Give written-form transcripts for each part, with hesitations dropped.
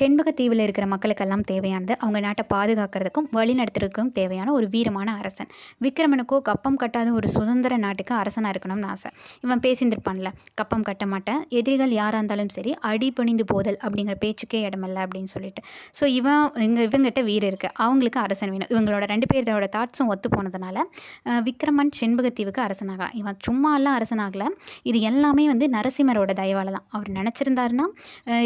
செண்பகத்தீவுல இருக்கிற மக்களுக்கெல்லாம் தேவையானது, அவங்க நாட்ட பாதுகாக்கிறதுக்கும், வழிநடத்துறதுக்கும் தேவையான ஒரு வீரமான அரசன். விக்ரமனுக்கோ கப்பம் கட்டாத ஒரு சுதந்திர நாட்டுக்கு அரசனா இருக்கணும்னு ஆசை. இவன் பேசியிருந்திருப்பான்ல, "கப்பம் கட்ட மாட்டேன். எதிரிகள் யாரா இருந்தாலும் சரி, அடிபணிந்து போதல் அப்படிங்கிற பேச்சுக்கே இடமில்ல" அப்படின்னு சொல்லிட்டு. ஸோ இவங்கிட்ட வீரம் இருக்கு. அவங்களுக்கு அரசன் வேணும். இவங்களோட 2 பேரோட தாட்ஸும் ஒத்து போனதுனால, விக்ரமன் செண்பகத்தீவுக்கு அரசனாகறான். இவன் சும்மாலாம் அரசனாகல. இது எல்லாமே வந்து நரசிம்மரோட தயவால தான். அவர் நினச்சிருந்தாருன்னா,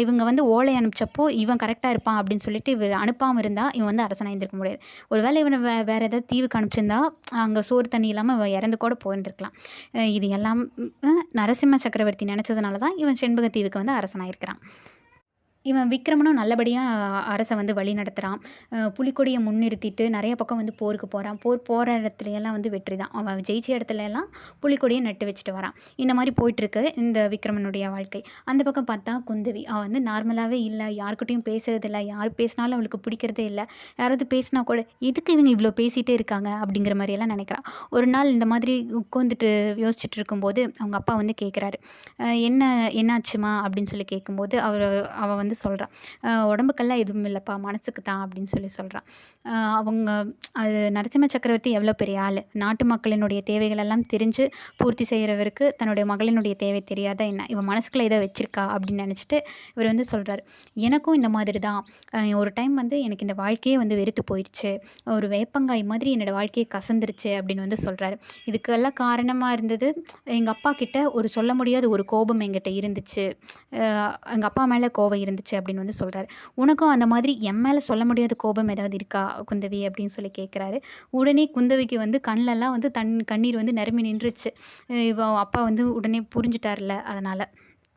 இவங்க வந்து ஓலை அனுப்பிச்சப்போ இவன் கரெக்டாக இருப்பான் அப்படின்னு சொல்லிட்டு இவர் அனுப்பாமல் இருந்தால் இவன் வந்து அரசனாக இருந்திருக்க முடியாது. ஒருவேளை இவனை வேறு ஏதாவது தீவுக்கு அனுப்பிச்சிருந்தா அங்கே சோறு தண்ணி இல்லாமல் இவன் இறந்து கூட போயிருந்திருக்கலாம். இது எல்லாம் நரசிம்ம சக்கரவர்த்தி நினச்சதுனால தான் இவன் செண்பகத்தீவுக்கு வந்து அரசனாக இருக்கிறான். இவன் விக்ரமனும் நல்லபடியாக அரசை வந்து வழி நடத்துகிறான். புலிக்கொடியை முன்னிறுத்திட்டு நிறைய பக்கம் வந்து போருக்கு போகிறான். போகிற இடத்துலையெல்லாம் வந்து வெற்றி தான். அவன் ஜெயிச்ச இடத்துல எல்லாம் புலிக்கொடியை நட்டு வச்சுட்டு வரான். இந்த மாதிரி போயிட்டுருக்கு இந்த விக்ரமனுடைய வாழ்க்கை. அந்த பக்கம் பார்த்தா குந்தவி, அவள் வந்து நார்மலாகவே இல்லை, யாருக்கிட்டையும் பேசுகிறதில்ல, யார் பேசினாலும் அவளுக்கு பிடிக்கிறதே இல்லை. யாராவது பேசினா கூட எதுக்கு இவங்க இவ்வளோ பேசிகிட்டே இருக்காங்க அப்படிங்கிற மாதிரியெல்லாம் நினைக்கிறான். ஒரு நாள் இந்த மாதிரி உட்காந்துட்டு யோசிச்சுட்டு இருக்கும்போது அவங்க அப்பா வந்து கேட்குறாரு, என்ன என்னாச்சுமா அப்படின்னு சொல்லி கேட்கும்போது அவள் வந்து சொல்கிறான், உடம்புக்கெல்லாம் எதுவும் இல்லைப்பா, மனசுக்கு தான் அப்படின்னு சொல்லி சொல்கிறான். அவங்க அது நரசிம்ம சக்கரவர்த்தி எவ்வளோ பெரிய ஆள், நாட்டு மக்களினுடைய தேவைகள் எல்லாம் தெரிஞ்சு பூர்த்தி செய்கிறவருக்கு தன்னுடைய மகளினுடைய தேவை தெரியாத என்ன, இவன் மனசுக்குள்ளே ஏதோ வச்சிருக்கா அப்படின்னு நினச்சிட்டு இவர் வந்து சொல்கிறாரு, எனக்கும் இந்த மாதிரி தான் ஒரு டைம் வந்து எனக்கு இந்த வாழ்க்கையே வந்து வெறுத்து போயிடுச்சு, ஒரு வேப்பங்காய் மாதிரி என்னோடய வாழ்க்கையை கசந்துருச்சு அப்படின்னு வந்து சொல்கிறாரு. இதுக்கெல்லாம் காரணமாக இருந்தது எங்கள் அப்பா கிட்ட ஒரு சொல்ல முடியாத ஒரு கோபம் என்கிட்ட இருந்துச்சு, எங்கள் அப்பா மேலே கோபம் இருந்துச்சு அப்படின்னு வந்து சொல்கிறாரு. உனக்கும் அந்த மாதிரி என் மேலே சொல்ல முடியாத கோபம் ஏதாவது இருக்கா குந்தவி அப்படின்னு சொல்லி கேட்குறாரு. உடனே குந்தவிக்கு வந்து கண்ணிலலாம் வந்து கண்ணீர் வந்து நிரம்பி நின்றுச்சு. அப்பா வந்து உடனே புரிஞ்சுட்டார்ல அதனால்.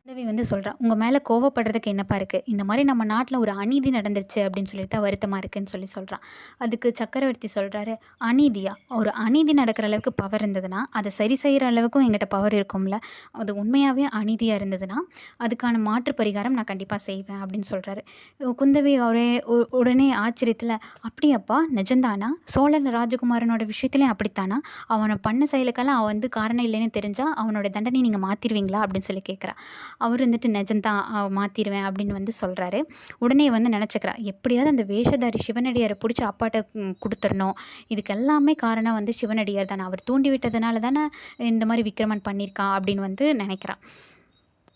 குந்தவி வந்து சொல்கிறா, உங்கள் மேலே கோவப்படுறதுக்கு என்னப்பா இருக்குது, இந்த மாதிரி நம்ம நாட்டில் ஒரு அநீதி நடந்துருச்சு அப்படின்னு சொல்லிட்டு தான் வருத்தமாக இருக்குதுன்னு சொல்லி சொல்கிறான். அதுக்கு சக்கரவர்த்தி சொல்கிறாரு, அநீதியா, ஒரு அநீதி நடக்கிற அளவுக்கு பவர் இருந்ததுன்னா அதை சரி செய்கிற அளவுக்கும் எங்கிட்ட பவர் இருக்கும்ல, அது உண்மையாகவே அநீதியாக இருந்ததுன்னா அதுக்கான மாற்று பரிகாரம் நான் கண்டிப்பாக செய்வேன் அப்படின்னு சொல்கிறாரு. குந்தவி உடனே ஆச்சரியத்தில், அப்படியாப்பா நிஜந்தானா, சோழன் ராஜகுமாரனோட விஷயத்துலேயும் அப்படித்தானா, அவனை பண்ண செயலுக்கெல்லாம் அவன் வந்து காரணம் இல்லைன்னு தெரிஞ்சால் அவனோட தண்டனை நீங்கள் மாற்றிடுவீங்களா அப்படின்னு சொல்லி கேட்குறா. அவர் வந்துட்டு நிஜந்தான் மாற்றிடுவேன் அப்படின்னு வந்து சொல்கிறாரு. உடனே வந்து நினச்சிக்கிறா, எப்படியாவது அந்த வேஷதாரி சிவனடியாரை பிடிச்சி அப்பாட்ட கொடுத்துடணும், இதுக்கு எல்லாமே காரணம் வந்து சிவனடியார் தானே, அவர் தூண்டி விட்டதுனால தானே இந்த மாதிரி விக்ரமன் பண்ணியிருக்கான் அப்படின்னு வந்து நினைக்கிறான்.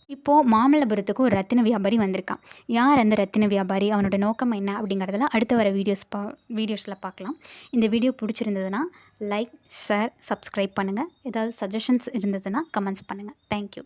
இப்போது மாமல்லபுரத்துக்கு ஒரு ரத்தின வியாபாரி வந்திருக்கான். யார் அந்த ரத்தின வியாபாரி, அவனோட நோக்கம் என்ன அப்படிங்கிறதெல்லாம் அடுத்து வர வீடியோஸில் பார்க்கலாம். இந்த வீடியோ பிடிச்சிருந்ததுன்னா லைக், ஷேர், சப்ஸ்கிரைப் பண்ணுங்கள். ஏதாவது சஜஷன்ஸ் இருந்ததுன்னா கமெண்ட்ஸ் பண்ணுங்கள். தேங்க்யூ.